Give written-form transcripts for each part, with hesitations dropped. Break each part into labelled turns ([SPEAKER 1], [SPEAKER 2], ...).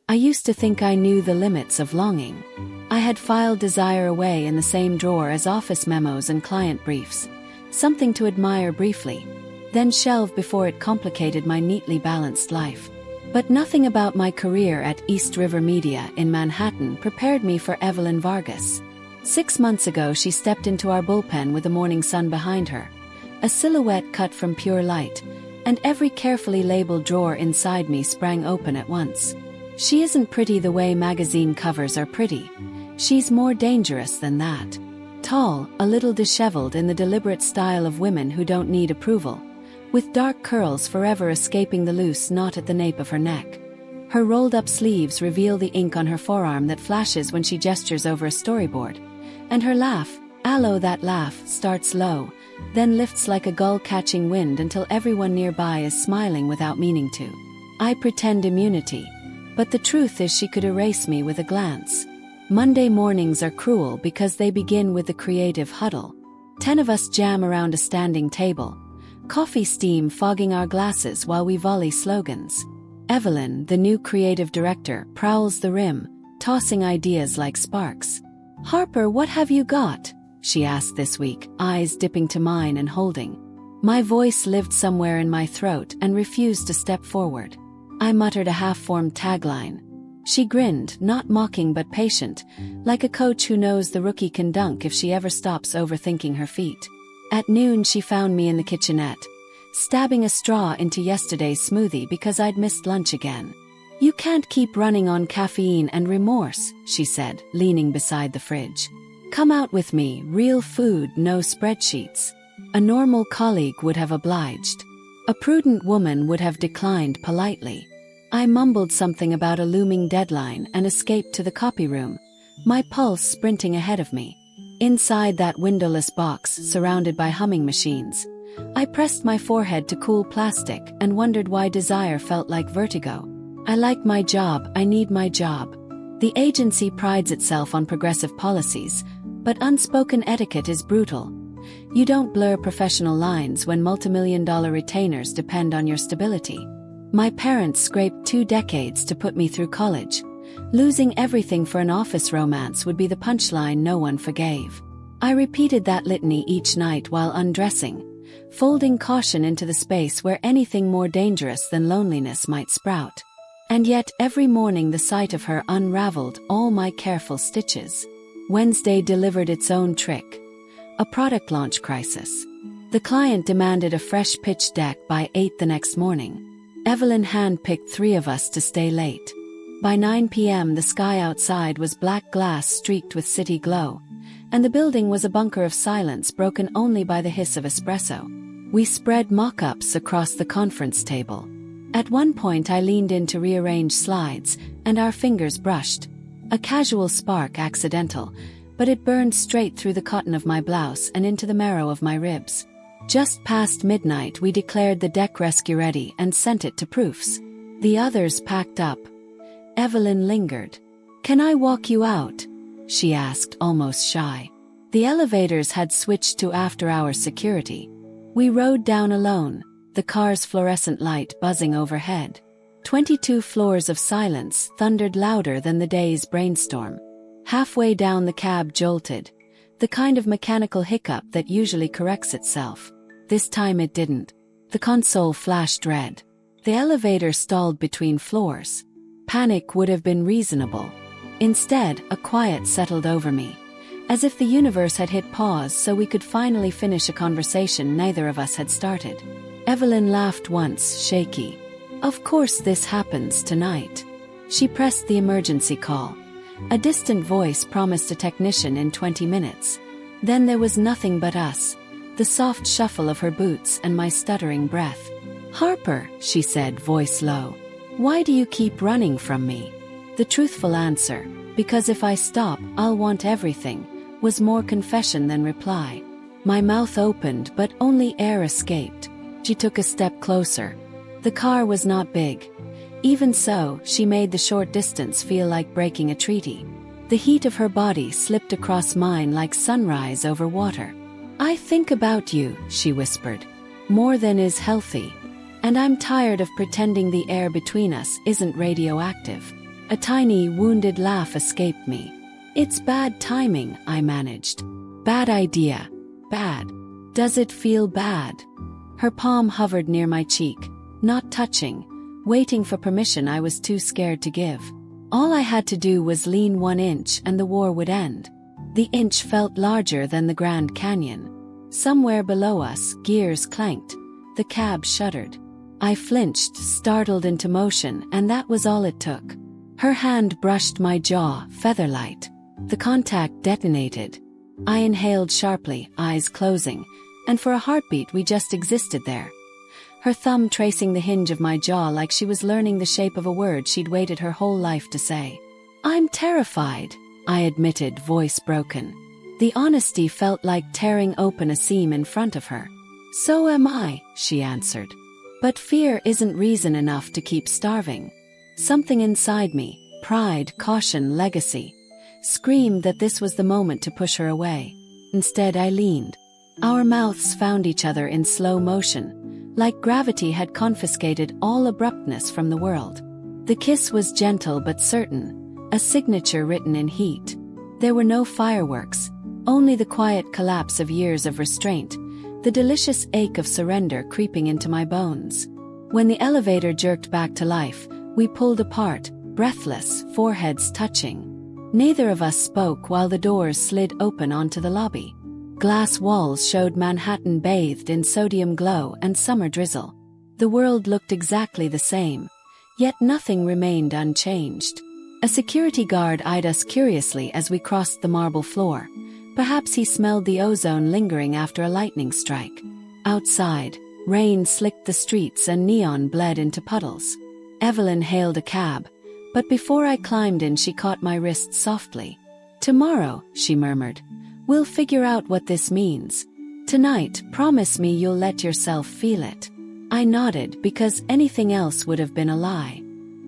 [SPEAKER 1] I used to think I knew the limits of longing. I had filed desire away in the same drawer as office memos and client briefs, something to admire briefly, then shelve before it complicated my neatly balanced life. But nothing about my career at East River Media in Manhattan prepared me for Evelyn Vargas. 6 months ago she stepped into our bullpen with the morning sun behind her, a silhouette cut from pure light, and every carefully labeled drawer inside me sprang open at once. She isn't pretty the way magazine covers are pretty. She's more dangerous than that. Tall, a little disheveled in the deliberate style of women who don't need approval, with dark curls forever escaping the loose knot at the nape of her neck. Her rolled-up sleeves reveal the ink on her forearm that flashes when she gestures over a storyboard. And her laugh, that laugh, starts low, then lifts like a gull catching wind until everyone nearby is smiling without meaning to. I pretend immunity, but the truth is she could erase me with a glance. Monday mornings are cruel because they begin with the creative huddle. 10 of us jam around a standing table, coffee steam fogging our glasses while we volley slogans. Evelyn, the new creative director, prowls the rim, tossing ideas like sparks. "Harper, what have you got?" she asked this week, eyes dipping to mine and holding. My voice lived somewhere in my throat and refused to step forward. I muttered a half-formed tagline. She grinned, not mocking but patient, like a coach who knows the rookie can dunk if she ever stops overthinking her feet. At noon she found me in the kitchenette, stabbing a straw into yesterday's smoothie because I'd missed lunch again. "You can't keep running on caffeine and remorse," she said, leaning beside the fridge. "Come out with me, real food, no spreadsheets." A normal colleague would have obliged. A prudent woman would have declined politely. I mumbled something about a looming deadline and escaped to the copy room, my pulse sprinting ahead of me. Inside that windowless box, surrounded by humming machines, I pressed my forehead to cool plastic and wondered why desire felt like vertigo. I like my job, I need my job. The agency prides itself on progressive policies, but unspoken etiquette is brutal. You don't blur professional lines when multimillion-dollar retainers depend on your stability. My parents scraped 2 decades to put me through college. Losing everything for an office romance would be the punchline no one forgave. I repeated that litany each night while undressing, folding caution into the space where anything more dangerous than loneliness might sprout. And yet every morning the sight of her unraveled all my careful stitches. Wednesday delivered its own trick. A product launch crisis. The client demanded a fresh pitch deck by 8 the next morning. Evelyn handpicked 3 of us to stay late. By 9 p.m. the sky outside was black glass streaked with city glow, and the building was a bunker of silence broken only by the hiss of espresso. We spread mock-ups across the conference table. At one point I leaned in to rearrange slides, and our fingers brushed. A casual spark, accidental, but it burned straight through the cotton of my blouse and into the marrow of my ribs. Just past midnight we declared the deck rescue ready and sent it to proofs. The others packed up. Evelyn lingered. "Can I walk you out?" she asked, almost shy. The elevators had switched to after-hours security. We rode down alone, the car's fluorescent light buzzing overhead. 22 floors of silence thundered louder than the day's brainstorm. Halfway down the cab jolted, the kind of mechanical hiccup that usually corrects itself. This time it didn't. The console flashed red. The elevator stalled between floors. Panic would have been reasonable. Instead, a quiet settled over me, as if the universe had hit pause so we could finally finish a conversation neither of us had started. Evelyn laughed once, shaky. "Of course this happens tonight." She pressed the emergency call. A distant voice promised a technician in 20 minutes. Then there was nothing but us, the soft shuffle of her boots and my stuttering breath. "Harper," she said, voice low, "why do you keep running from me?" The truthful answer, "Because if I stop, I'll want everything," was more confession than reply. My mouth opened but only air escaped. She took a step closer. The car was not big. Even so, she made the short distance feel like breaking a treaty. The heat of her body slipped across mine like sunrise over water. "I think about you," she whispered, "more than is healthy. And I'm tired of pretending the air between us isn't radioactive." A tiny, wounded laugh escaped me. It's bad timing, I managed. Bad idea. Bad. Does it feel bad? Her palm hovered near my cheek, not touching, waiting for permission I was too scared to give. All I had to do was lean 1 inch and the war would end. The inch felt larger than the Grand Canyon. Somewhere below us, gears clanked. The cab shuddered. I flinched, startled into motion, and that was all it took. Her hand brushed my jaw, featherlight. The contact detonated. I inhaled sharply, eyes closing, and for a heartbeat we just existed there. Her thumb tracing the hinge of my jaw like she was learning the shape of a word she'd waited her whole life to say. I'm terrified, I admitted, voice broken. The honesty felt like tearing open a seam in front of her. So am I, she answered. But fear isn't reason enough to keep starving. Something inside me, pride, caution, legacy, screamed that this was the moment to push her away. Instead, I leaned. Our mouths found each other in slow motion, like gravity had confiscated all abruptness from the world. The kiss was gentle but certain, a signature written in heat. There were no fireworks, only the quiet collapse of years of restraint, the delicious ache of surrender creeping into my bones. When the elevator jerked back to life, we pulled apart, breathless, foreheads touching. Neither of us spoke while the doors slid open onto the lobby. Glass walls showed Manhattan bathed in sodium glow and summer drizzle. The world looked exactly the same, yet nothing remained unchanged. A security guard eyed us curiously as we crossed the marble floor. Perhaps he smelled the ozone lingering after a lightning strike. Outside, rain slicked the streets and neon bled into puddles. Evelyn hailed a cab, but before I climbed in she caught my wrist softly. Tomorrow, she murmured, we'll figure out what this means. Tonight, promise me you'll let yourself feel it. I nodded because anything else would have been a lie.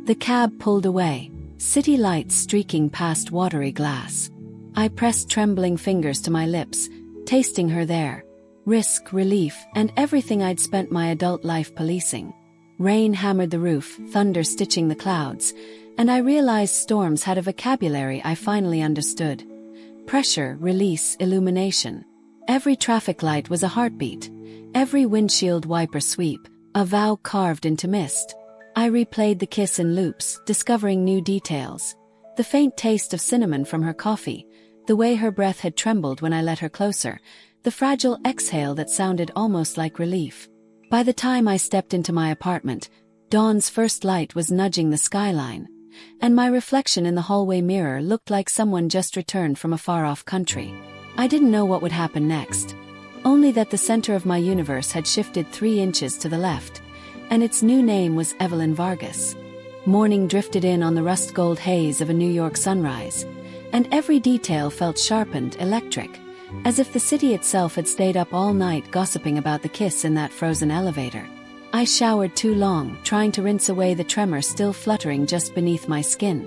[SPEAKER 1] The cab pulled away, city lights streaking past watery glass. I pressed trembling fingers to my lips, tasting her there. Risk, relief, and everything I'd spent my adult life policing. Rain hammered the roof, thunder stitching the clouds, and I realized storms had a vocabulary I finally understood. Pressure, release, illumination. Every traffic light was a heartbeat, every windshield wiper sweep, a vow carved into mist. I replayed the kiss in loops, discovering new details. The faint taste of cinnamon from her coffee, the way her breath had trembled when I let her closer, the fragile exhale that sounded almost like relief. By the time I stepped into my apartment, dawn's first light was nudging the skyline, and my reflection in the hallway mirror looked like someone just returned from a far-off country. I didn't know what would happen next, only that the center of my universe had shifted 3 inches to the left, and its new name was Evelyn Vargas. Morning drifted in on the rust-gold haze of a New York sunrise, and every detail felt sharpened, electric, as if the city itself had stayed up all night gossiping about the kiss in that frozen elevator. I showered too long, trying to rinse away the tremor still fluttering just beneath my skin.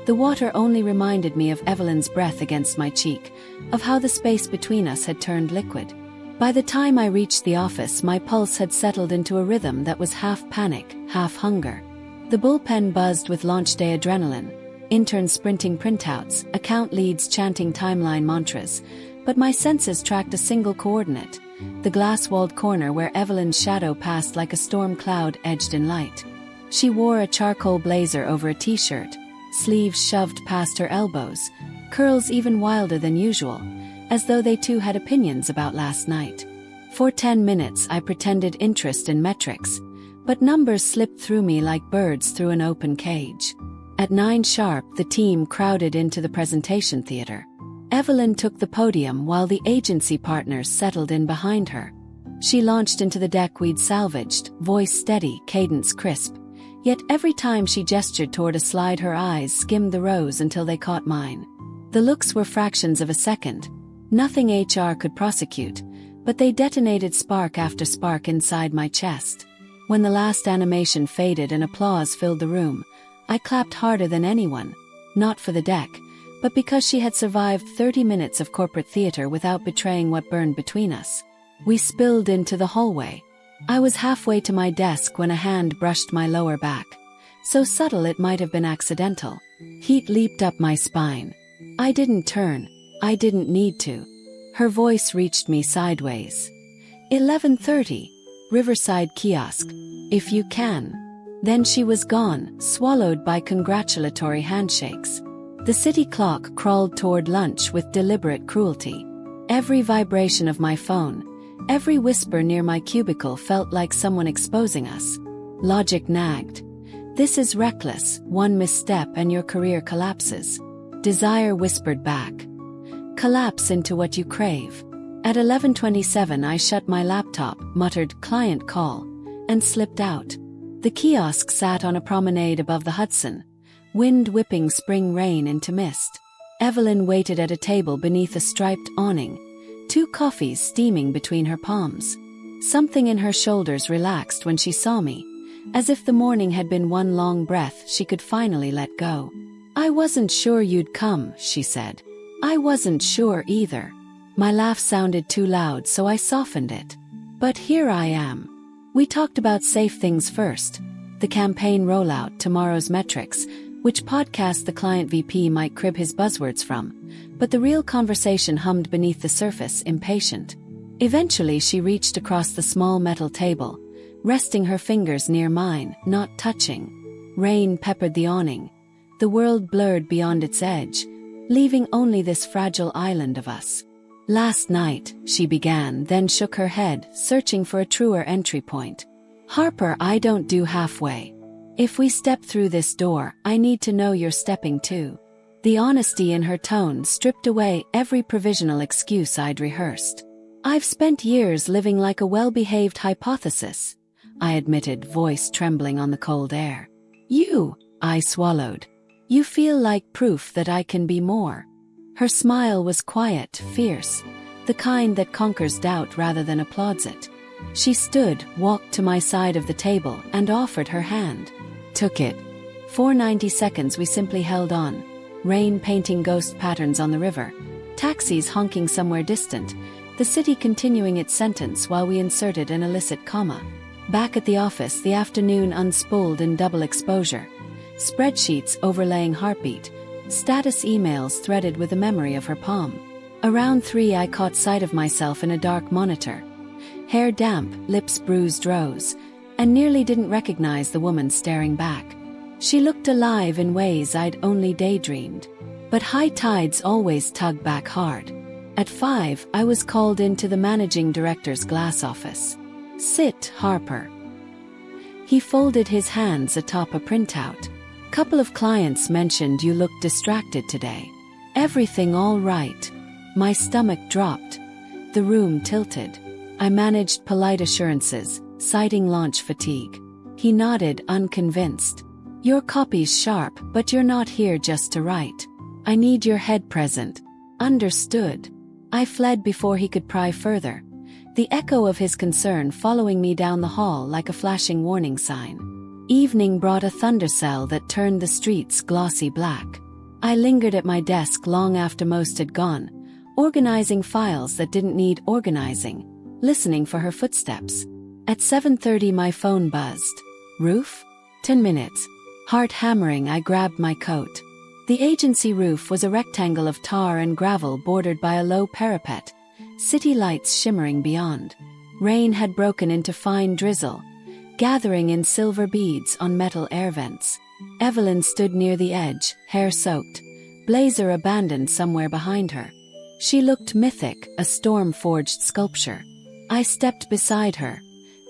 [SPEAKER 1] The water only reminded me of Evelyn's breath against my cheek, of how the space between us had turned liquid. By the time I reached the office, my pulse had settled into a rhythm that was half panic, half hunger. The bullpen buzzed with launch day adrenaline, interns sprinting printouts, account leads chanting timeline mantras, but my senses tracked a single coordinate, the glass-walled corner where Evelyn's shadow passed like a storm cloud edged in light. She wore a charcoal blazer over a t-shirt, sleeves shoved past her elbows, curls even wilder than usual, as though they too had opinions about last night. For 10 minutes I pretended interest in metrics, but numbers slipped through me like birds through an open cage. At 9 sharp, the team crowded into the presentation theater. Evelyn took the podium while the agency partners settled in behind her. She launched into the deck we'd salvaged, voice steady, cadence crisp. Yet every time she gestured toward a slide, her eyes skimmed the rows until they caught mine. The looks were fractions of a second. Nothing HR could prosecute, but they detonated spark after spark inside my chest. When the last animation faded and applause filled the room, I clapped harder than anyone, not for the deck, but because she had survived 30 minutes of corporate theater without betraying what burned between us. We spilled into the hallway. I was halfway to my desk when a hand brushed my lower back. So subtle it might have been accidental. Heat leaped up my spine. I didn't turn. I didn't need to. Her voice reached me sideways. 11:30. Riverside Kiosk. If you can. Then she was gone, swallowed by congratulatory handshakes. The city clock crawled toward lunch with deliberate cruelty. Every vibration of my phone, every whisper near my cubicle felt like someone exposing us. Logic nagged. This is reckless, one misstep and your career collapses. Desire whispered back. Collapse into what you crave. At 11:27 I shut my laptop, muttered client call, and slipped out. The kiosk sat on a promenade above the Hudson, wind whipping spring rain into mist. Evelyn waited at a table beneath a striped awning, 2 coffees steaming between her palms. Something in her shoulders relaxed when she saw me, as if the morning had been one long breath she could finally let go. I wasn't sure you'd come, she said. I wasn't sure either. My laugh sounded too loud, so I softened it. But here I am. We talked about safe things first. The campaign rollout, tomorrow's metrics, which podcast the client VP might crib his buzzwords from, but the real conversation hummed beneath the surface, impatient. Eventually she reached across the small metal table, resting her fingers near mine, not touching. Rain peppered the awning. The world blurred beyond its edge, leaving only this fragile island of us. Last night, she began, then shook her head, searching for a truer entry point. Harper, I don't do halfway. If we step through this door, I need to know you're stepping too. The honesty in her tone stripped away every provisional excuse I'd rehearsed. I've spent years living like a well-behaved hypothesis, I admitted, voice trembling on the cold air. You, I swallowed. You feel like proof that I can be more. Her smile was quiet, fierce, the kind that conquers doubt rather than applauds it. She stood, walked to my side of the table, and offered her hand. Took it. For 90 seconds we simply held on. Rain painting ghost patterns on the river, taxis honking somewhere distant, the city continuing its sentence while we inserted an illicit comma. Back at the office, the afternoon unspooled in double exposure. Spreadsheets overlaying heartbeat, status emails threaded with the memory of her palm. Around 3 I caught sight of myself in a dark monitor. Hair damp, lips bruised rose, and nearly didn't recognize the woman staring back. She looked alive in ways I'd only daydreamed. But high tides always tug back hard. At 5, I was called into the managing director's glass office. Sit, Harper. He folded his hands atop a printout. Couple of clients mentioned you looked distracted today. Everything all right? My stomach dropped. The room tilted. I managed polite assurances, citing launch fatigue. He nodded, unconvinced. Your copy's sharp, but you're not here just to write. I need your head present. Understood. I fled before he could pry further, the echo of his concern following me down the hall like a flashing warning sign. Evening brought a thundercell that turned the streets glossy black. I lingered at my desk long after most had gone, organizing files that didn't need organizing, listening for her footsteps. At 7:30 my phone buzzed. Roof? 10 minutes. Heart hammering, I grabbed my coat. The agency roof was a rectangle of tar and gravel bordered by a low parapet, city lights shimmering beyond. Rain had broken into fine drizzle, gathering in silver beads on metal air vents. Evelyn stood near the edge, hair soaked, blazer abandoned somewhere behind her. She looked mythic, a storm-forged sculpture. I stepped beside her,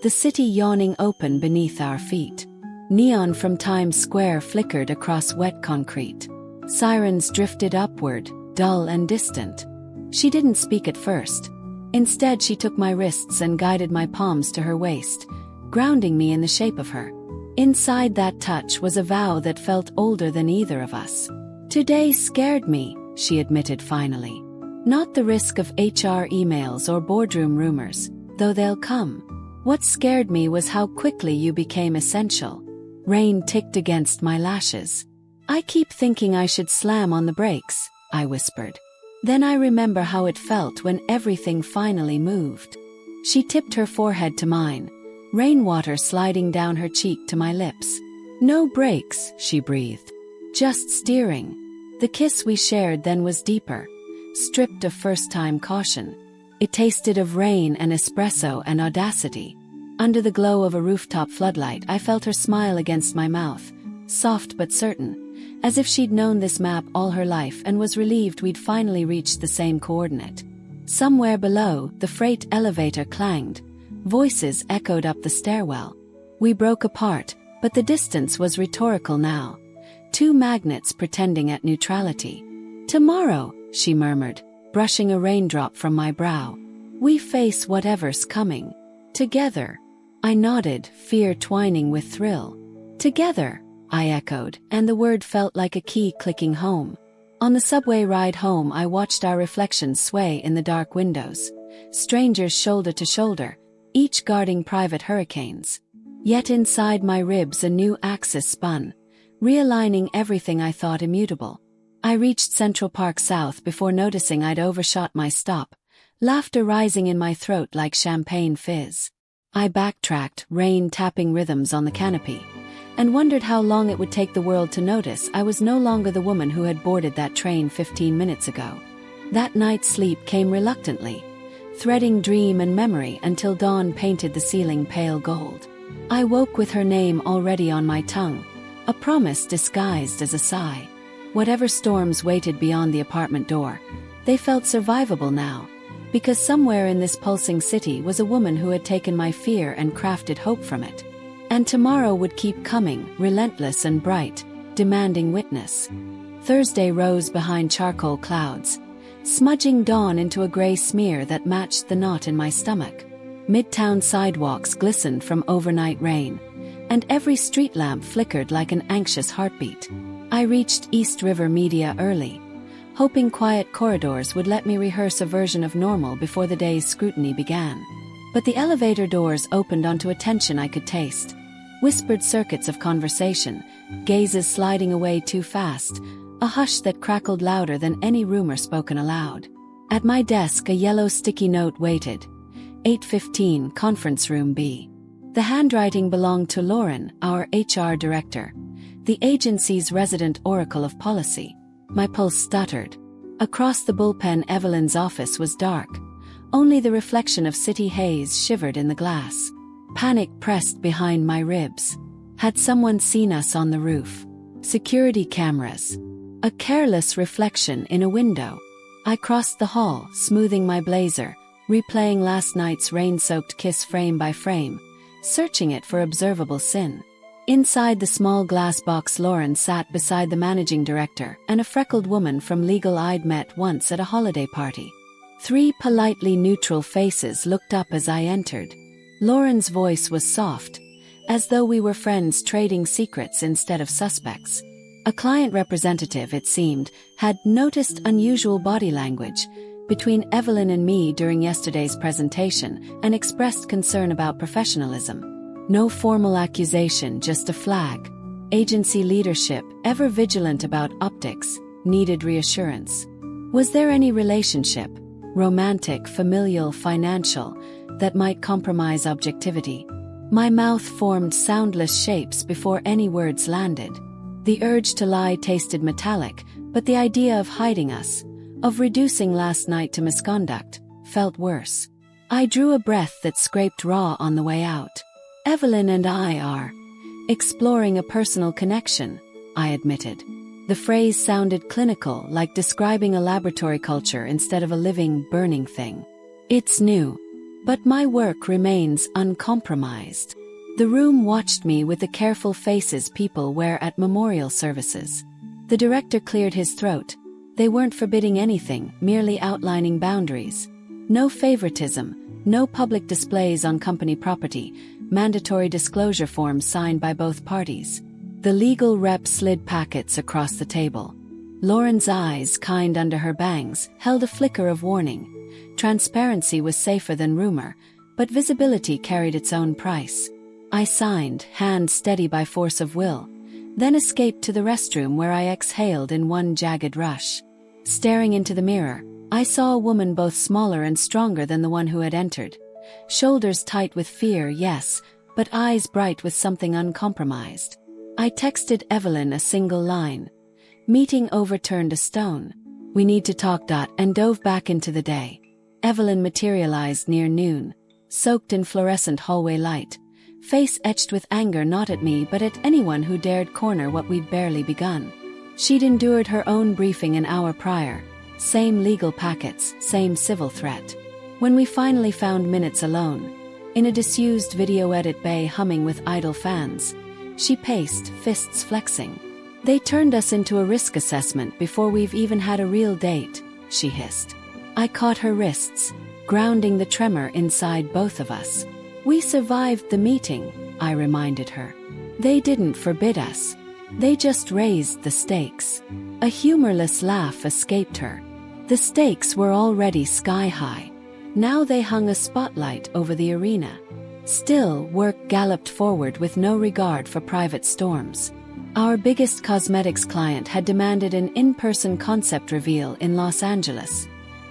[SPEAKER 1] the city yawning open beneath our feet. Neon from Times Square flickered across wet concrete. Sirens drifted upward, dull and distant. She didn't speak at first. Instead, she took my wrists and guided my palms to her waist, grounding me in the shape of her. Inside that touch was a vow that felt older than either of us. Today scared me, she admitted finally. Not the risk of HR emails or boardroom rumors, though they'll come. What scared me was how quickly you became essential. Rain ticked against my lashes. I keep thinking I should slam on the brakes, I whispered. Then I remember how it felt when everything finally moved. She tipped her forehead to mine, rainwater sliding down her cheek to my lips. No brakes, she breathed. Just steering. The kiss we shared then was deeper, stripped of first-time caution. It tasted of rain and espresso and audacity. Under the glow of a rooftop floodlight, I felt her smile against my mouth, soft but certain, as if she'd known this map all her life and was relieved we'd finally reached the same coordinate. Somewhere below, the freight elevator clanged. Voices echoed up the stairwell. We broke apart, but the distance was rhetorical now. Two magnets pretending at neutrality. "Tomorrow," she murmured, brushing a raindrop from my brow. "We face whatever's coming. Together." I nodded, fear twining with thrill. "Together," I echoed, and the word felt like a key clicking home. On the subway ride home, I watched our reflections sway in the dark windows. Strangers shoulder to shoulder, each guarding private hurricanes. Yet inside my ribs a new axis spun, realigning everything I thought immutable. I reached Central Park South before noticing I'd overshot my stop, laughter rising in my throat like champagne fizz. I backtracked, rain tapping rhythms on the canopy, and wondered how long it would take the world to notice I was no longer the woman who had boarded that train 15 minutes ago. That night's sleep came reluctantly, threading dream and memory until dawn painted the ceiling pale gold. I woke with her name already on my tongue, a promise disguised as a sigh. Whatever storms waited beyond the apartment door, they felt survivable now, because somewhere in this pulsing city was a woman who had taken my fear and crafted hope from it. And tomorrow would keep coming, relentless and bright, demanding witness. Thursday rose behind charcoal clouds, smudging dawn into a gray smear that matched the knot in my stomach. Midtown sidewalks glistened from overnight rain, and every street lamp flickered like an anxious heartbeat. I reached East River Media early, hoping quiet corridors would let me rehearse a version of normal before the day's scrutiny began. But the elevator doors opened onto a tension I could taste. Whispered circuits of conversation, gazes sliding away too fast, a hush that crackled louder than any rumor spoken aloud. At my desk a yellow sticky note waited. 8:15, Conference Room B. The handwriting belonged to Lauren, our HR director, the agency's resident oracle of policy. My pulse stuttered. Across the bullpen, Evelyn's office was dark. Only the reflection of city haze shivered in the glass. Panic pressed behind my ribs. Had someone seen us on the roof? Security cameras. A careless reflection in a window. I crossed the hall, smoothing my blazer, replaying last night's rain-soaked kiss frame by frame, searching it for observable sin. Inside the small glass box, Lauren sat beside the managing director and a freckled woman from legal I'd met once at a holiday party. Three politely neutral faces looked up as I entered. Lauren's voice was soft, as though we were friends trading secrets instead of suspects. A client representative, it seemed, had noticed unusual body language between Evelyn and me during yesterday's presentation and expressed concern about professionalism. No formal accusation, just a flag. Agency leadership, ever vigilant about optics, needed reassurance. Was there any relationship, romantic, familial, financial, that might compromise objectivity? My mouth formed soundless shapes before any words landed. The urge to lie tasted metallic, but the idea of hiding us, of reducing last night to misconduct, felt worse. I drew a breath that scraped raw on the way out. Evelyn and I are exploring a personal connection, I admitted. The phrase sounded clinical, like describing a laboratory culture instead of a living, burning thing. It's new, but my work remains uncompromised. The room watched me with the careful faces people wear at memorial services. The director cleared his throat. They weren't forbidding anything, merely outlining boundaries. No favoritism, no public displays on company property, mandatory disclosure forms signed by both parties. The legal rep slid packets across the table. Lauren's eyes, kind under her bangs, held a flicker of warning. Transparency was safer than rumor, but visibility carried its own price. I signed, hand steady by force of will, then escaped to the restroom where I exhaled in one jagged rush. Staring into the mirror, I saw a woman both smaller and stronger than the one who had entered. Shoulders tight with fear, yes, but eyes bright with something uncompromised. I texted Evelyn a single line. Meeting overturned a stone. We need to talk. And dove back into the day. Evelyn materialized near noon, soaked in fluorescent hallway light, face etched with anger not at me but at anyone who dared corner what we'd barely begun. She'd endured her own briefing an hour prior, same legal packets, same civil threat. When we finally found minutes alone, in a disused video edit bay humming with idle fans, she paced, fists flexing. They turned us into a risk assessment before we've even had a real date, she hissed. I caught her wrists, grounding the tremor inside both of us. We survived the meeting, I reminded her. They didn't forbid us. They just raised the stakes. A humorless laugh escaped her. The stakes were already sky high. Now they hung a spotlight over the arena. Still, work galloped forward with no regard for private storms. Our biggest cosmetics client had demanded an in-person concept reveal in Los Angeles.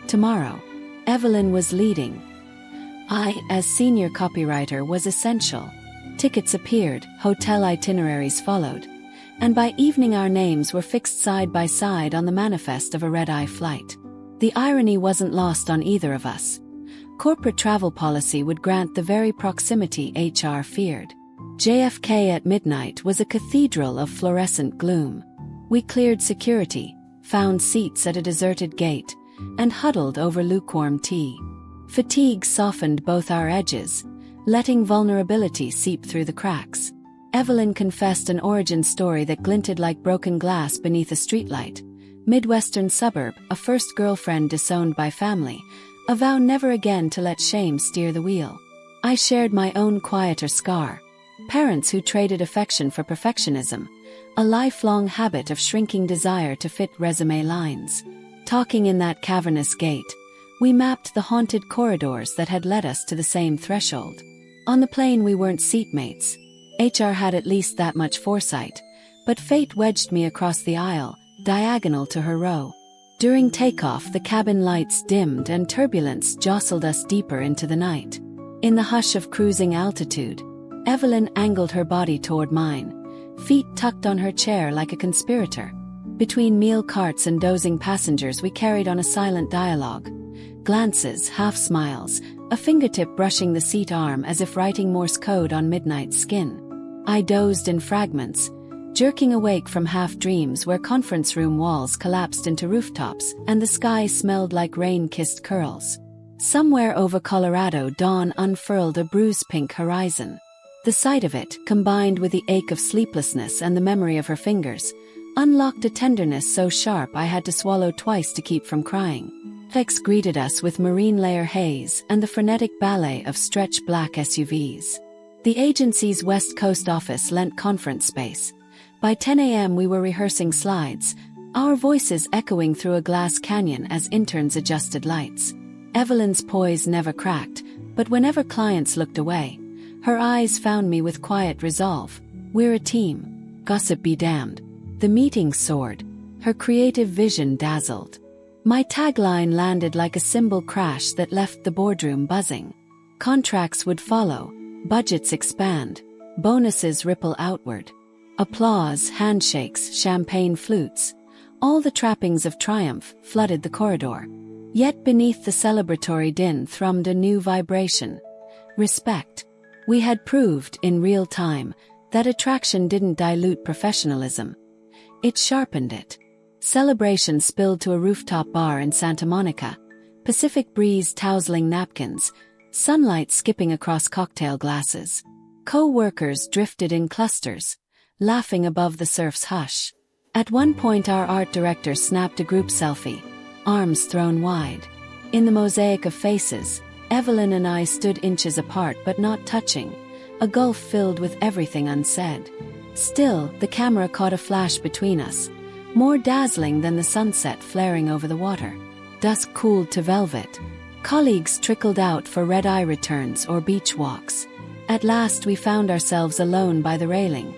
[SPEAKER 1] Tomorrow, Evelyn was leading. I, as senior copywriter, was essential. Tickets appeared, hotel itineraries followed, and by evening our names were fixed side by side on the manifest of a red-eye flight. The irony wasn't lost on either of us. Corporate travel policy would grant the very proximity HR feared. JFK at midnight was a cathedral of fluorescent gloom. We cleared security, found seats at a deserted gate, and huddled over lukewarm tea. Fatigue softened both our edges, letting vulnerability seep through the cracks. Evelyn confessed an origin story that glinted like broken glass beneath a streetlight. Midwestern suburb, a first girlfriend disowned by family, a vow never again to let shame steer the wheel. I shared my own quieter scar. Parents who traded affection for perfectionism, a lifelong habit of shrinking desire to fit resume lines. Talking in that cavernous gate, we mapped the haunted corridors that had led us to the same threshold. On the plane we weren't seatmates. HR had at least that much foresight, but fate wedged me across the aisle, diagonal to her row. During takeoff, the cabin lights dimmed and turbulence jostled us deeper into the night. In the hush of cruising altitude, Evelyn angled her body toward mine, feet tucked on her chair like a conspirator. Between meal carts and dozing passengers we carried on a silent dialogue. Glances, half-smiles, a fingertip brushing the seat arm as if writing Morse code on midnight skin. I dozed in fragments, jerking awake from half-dreams where conference room walls collapsed into rooftops and the sky smelled like rain-kissed curls. Somewhere over Colorado dawn unfurled a bruise-pink horizon. The sight of it, combined with the ache of sleeplessness and the memory of her fingers, unlocked a tenderness so sharp I had to swallow twice to keep from crying. Vex greeted us with marine layer haze and the frenetic ballet of stretch black SUVs. The agency's West Coast office lent conference space. By 10 a.m. we were rehearsing slides, our voices echoing through a glass canyon as interns adjusted lights. Evelyn's poise never cracked, but whenever clients looked away, her eyes found me with quiet resolve. We're a team. Gossip be damned. The meeting soared. Her creative vision dazzled. My tagline landed like a cymbal crash that left the boardroom buzzing. Contracts would follow, budgets expand, bonuses ripple outward. Applause, handshakes, champagne flutes, all the trappings of triumph flooded the corridor. Yet beneath the celebratory din thrummed a new vibration. Respect. We had proved, in real time, that attraction didn't dilute professionalism. It sharpened it. Celebration spilled to a rooftop bar in Santa Monica, Pacific breeze tousling napkins, sunlight skipping across cocktail glasses. Co-workers drifted in clusters, laughing above the surf's hush. At one point our art director snapped a group selfie, arms thrown wide. In the mosaic of faces, Evelyn and I stood inches apart but not touching, a gulf filled with everything unsaid. Still, the camera caught a flash between us, more dazzling than the sunset flaring over the water. Dusk cooled to velvet. Colleagues trickled out for red-eye returns or beach walks. At last we found ourselves alone by the railing,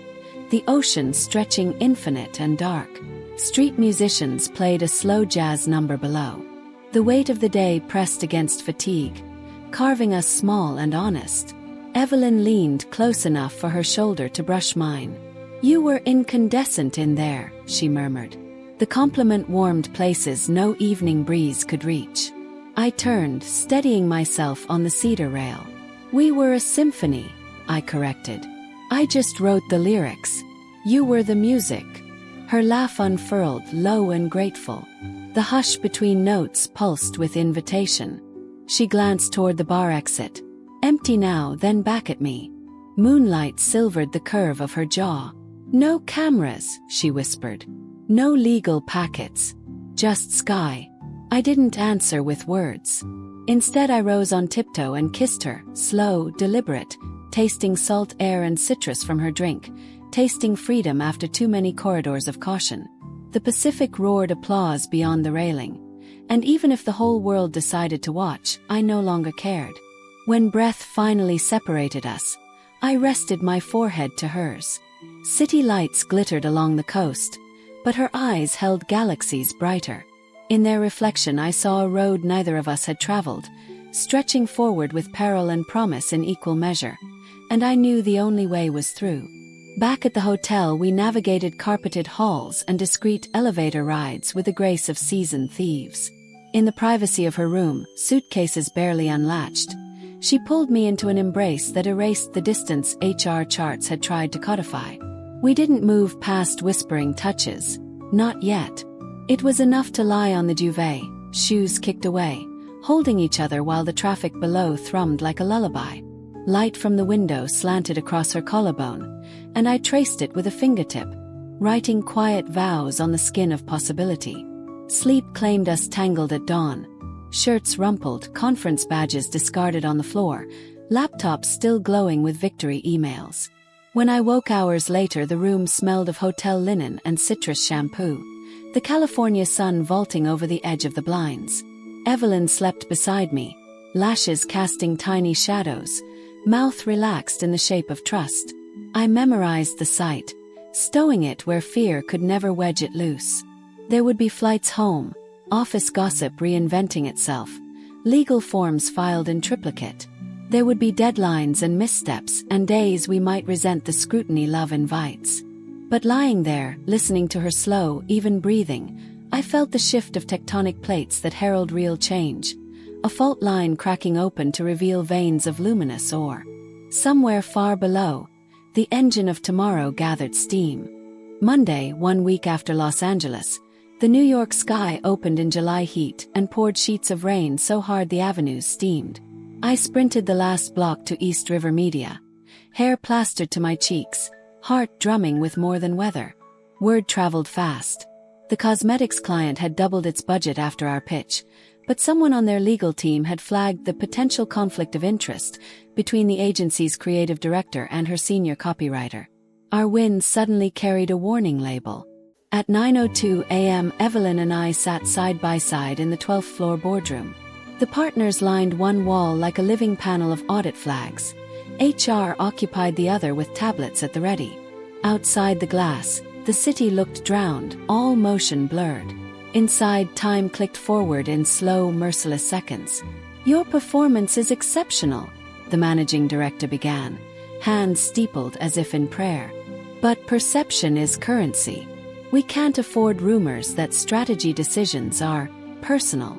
[SPEAKER 1] the ocean stretching infinite and dark. Street musicians played a slow jazz number below. The weight of the day pressed against fatigue, carving us small and honest. Evelyn leaned close enough for her shoulder to brush mine. "You were incandescent in there," she murmured. The compliment warmed places no evening breeze could reach. I turned, steadying myself on the cedar rail. "We were a symphony," I corrected. "I just wrote the lyrics. You were the music." Her laugh unfurled, low and grateful. The hush between notes pulsed with invitation. She glanced toward the bar exit. Empty now, then back at me. Moonlight silvered the curve of her jaw. "No cameras," she whispered. "No legal packets. Just sky." I didn't answer with words. Instead, I rose on tiptoe and kissed her, slow, deliberate, tasting salt air and citrus from her drink, tasting freedom after too many corridors of caution. The Pacific roared applause beyond the railing. And even if the whole world decided to watch, I no longer cared. When breath finally separated us, I rested my forehead to hers. City lights glittered along the coast, but her eyes held galaxies brighter. In their reflection, I saw a road neither of us had traveled, stretching forward with peril and promise in equal measure, and I knew the only way was through. Back at the hotel, we navigated carpeted halls and discreet elevator rides with the grace of seasoned thieves. In the privacy of her room, suitcases barely unlatched, she pulled me into an embrace that erased the distance HR charts had tried to codify. We didn't move past whispering touches. Not yet. It was enough to lie on the duvet, shoes kicked away, holding each other while the traffic below thrummed like a lullaby. Light from the window slanted across her collarbone, and I traced it with a fingertip, writing quiet vows on the skin of possibility. Sleep claimed us tangled at dawn. Shirts rumpled, conference badges discarded on the floor, laptops still glowing with victory emails. When I woke hours later, the room smelled of hotel linen and citrus shampoo, the California sun vaulting over the edge of the blinds. Evelyn slept beside me, lashes casting tiny shadows, mouth relaxed in the shape of trust. I memorized the sight, stowing it where fear could never wedge it loose. There would be flights home, office gossip reinventing itself, legal forms filed in triplicate. There would be deadlines and missteps and days we might resent the scrutiny love invites. But lying there, listening to her slow, even breathing, I felt the shift of tectonic plates that herald real change, a fault line cracking open to reveal veins of luminous ore. Somewhere far below, the engine of tomorrow gathered steam. Monday, 1 week after Los Angeles, the New York sky opened in July heat and poured sheets of rain so hard the avenues steamed. I sprinted the last block to East River Media, hair plastered to my cheeks, heart drumming with more than weather. Word traveled fast. The cosmetics client had doubled its budget after our pitch, but someone on their legal team had flagged the potential conflict of interest between the agency's creative director and her senior copywriter. Our win suddenly carried a warning label. At 9:02 a.m., Evelyn and I sat side by side in the 12th floor boardroom. The partners lined one wall like a living panel of audit flags. HR occupied the other with tablets at the ready. Outside the glass, the city looked drowned, all motion blurred. Inside, time clicked forward in slow, merciless seconds. "Your performance is exceptional," the managing director began, hands steepled as if in prayer. "But perception is currency. We can't afford rumors that strategy decisions are personal."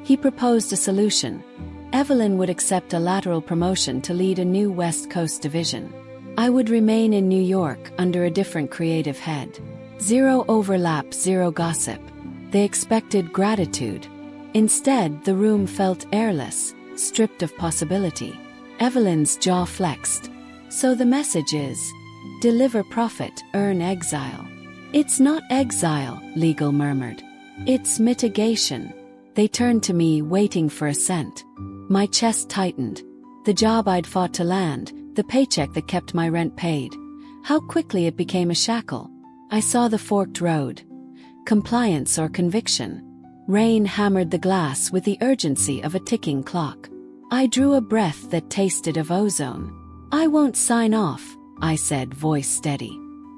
[SPEAKER 1] He proposed a solution. Evelyn would accept a lateral promotion to lead a new West Coast division. I would remain in New York under a different creative head. Zero overlap, zero gossip. They expected gratitude. Instead, the room felt airless, stripped of possibility. Evelyn's jaw flexed. "So the message is, deliver profit, earn exile." "It's not exile," legal murmured. "It's mitigation." They turned to me, waiting for assent. My chest tightened. The job I'd fought to land, the paycheck that kept my rent paid. How quickly it became a shackle. I saw the forked road. Compliance or conviction. Rain hammered the glass with the urgency of a ticking clock. I drew a breath that tasted of ozone. "I won't sign off," I said, voice steady.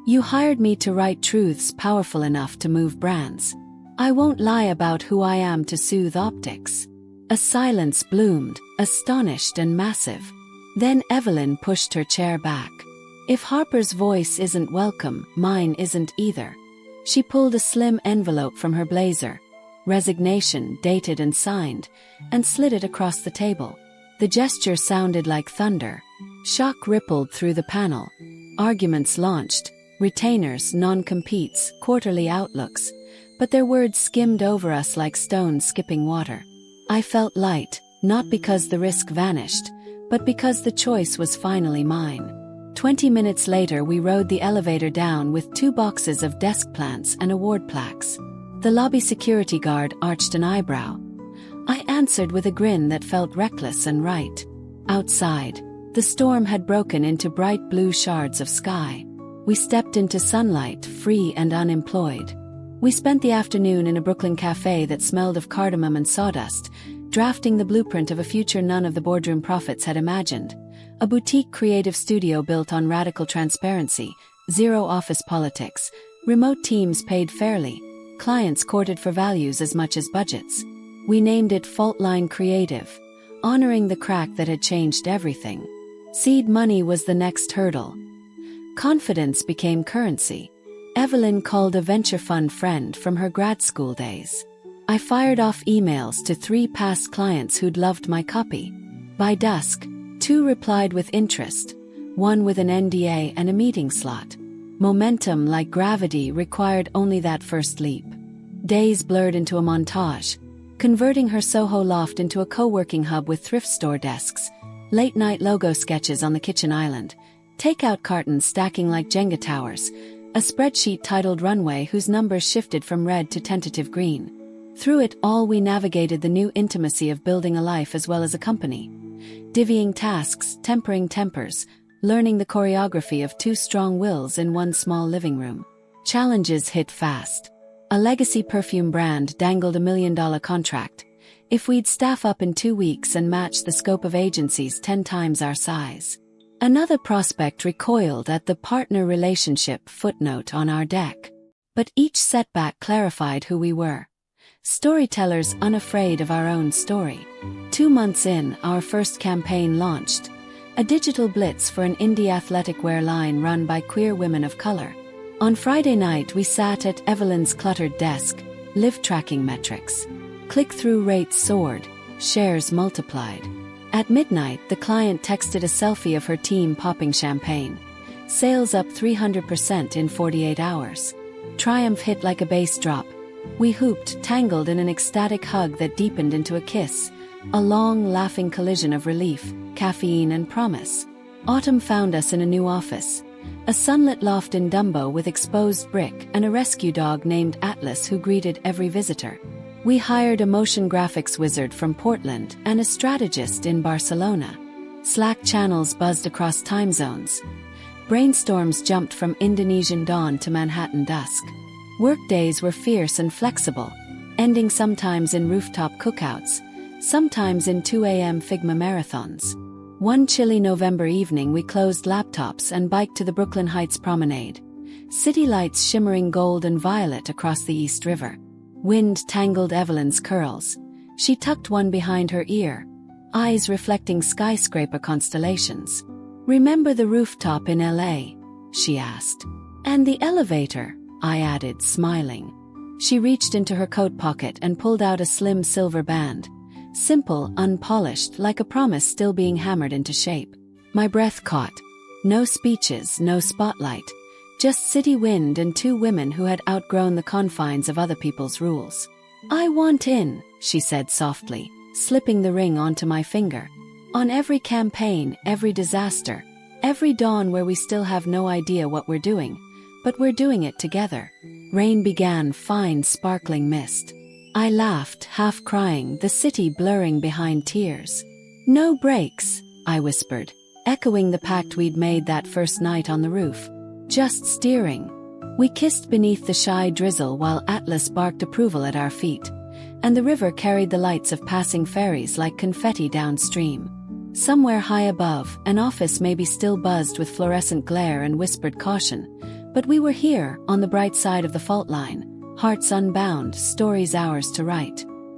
[SPEAKER 1] "You hired me to write truths powerful enough to move brands. I won't lie about who I am to soothe optics." A silence bloomed, astonished and massive. Then Evelyn pushed her chair back. "If Harper's voice isn't welcome, mine isn't either." She pulled a slim envelope from her blazer, resignation dated and signed, and slid it across the table. The gesture sounded like thunder. Shock rippled through the panel. Arguments launched, retainers, non-competes, quarterly outlooks, but their words skimmed over us like stones skipping water. I felt light, not because the risk vanished, but because the choice was finally mine. 20 minutes later we rode the elevator down with 2 boxes of desk plants and award plaques. The lobby security guard arched an eyebrow. I answered with a grin that felt reckless and right. Outside, the storm had broken into bright blue shards of sky. We stepped into sunlight, free and unemployed. We spent the afternoon in a Brooklyn cafe that smelled of cardamom and sawdust, drafting the blueprint of a future none of the boardroom prophets had imagined. A boutique creative studio built on radical transparency, zero office politics, remote teams paid fairly, clients courted for values as much as budgets. We named it Faultline Creative, honoring the crack that had changed everything. Seed money was the next hurdle. Confidence became currency. Evelyn called a venture fund friend from her grad school days. I fired off emails to 3 past clients who'd loved my copy. By dusk, 2 replied with interest, 1 with an NDA and a meeting slot. Momentum, like gravity, required only that first leap. Days blurred into a montage, converting her Soho loft into a co-working hub with thrift store desks, late-night logo sketches on the kitchen island, takeout cartons stacking like Jenga towers, a spreadsheet titled Runway whose numbers shifted from red to tentative green. Through it all we navigated the new intimacy of building a life as well as a company. Divvying tasks, tempering tempers, learning the choreography of 2 strong wills in 1 small living room. Challenges hit fast. A legacy perfume brand dangled $1 million contract. If we'd staff up in 2 weeks and match the scope of agencies 10 times our size. Another prospect recoiled at the partner relationship footnote on our deck. But each setback clarified who we were. Storytellers unafraid of our own story. 2 months in, our first campaign launched. A digital blitz for an indie athletic wear line run by queer women of color. On Friday night we sat at Evelyn's cluttered desk, live tracking metrics. Click-through rates soared, shares multiplied. At midnight the client texted a selfie of her team popping champagne. Sales up 300% in 48 hours. Triumph hit like a bass drop. We hooped, tangled in an ecstatic hug that deepened into a kiss. A long, laughing collision of relief, caffeine and promise. Autumn found us in a new office. A sunlit loft in Dumbo with exposed brick and a rescue dog named Atlas who greeted every visitor. We hired a motion graphics wizard from Portland and a strategist in Barcelona. Slack channels buzzed across time zones. Brainstorms jumped from Indonesian dawn to Manhattan dusk. Workdays were fierce and flexible, ending sometimes in rooftop cookouts, sometimes in 2 a.m. Figma marathons. One chilly November evening we closed laptops and biked to the Brooklyn Heights promenade. City lights shimmering gold and violet across the East River. Wind tangled Evelyn's curls. She tucked one behind her ear, eyes reflecting skyscraper constellations. "Remember the rooftop in LA?" she asked. "And the elevator," I added, smiling. She reached into her coat pocket and pulled out a slim silver band. Simple, unpolished, like a promise still being hammered into shape. My breath caught. No speeches, no spotlight. Just city wind and 2 women who had outgrown the confines of other people's rules. "I want in," she said softly, slipping the ring onto my finger. "On every campaign, every disaster, every dawn where we still have no idea what we're doing, but we're doing it together." Rain began, fine, sparkling mist. I laughed, half crying, the city blurring behind tears. "No brakes," I whispered, echoing the pact we'd made that first night on the roof. "Just steering." We kissed beneath the shy drizzle while Atlas barked approval at our feet, and the river carried the lights of passing ferries like confetti downstream. Somewhere high above, an office maybe still buzzed with fluorescent glare and whispered caution, but we were here, on the bright side of the fault line, hearts unbound, stories ours to write.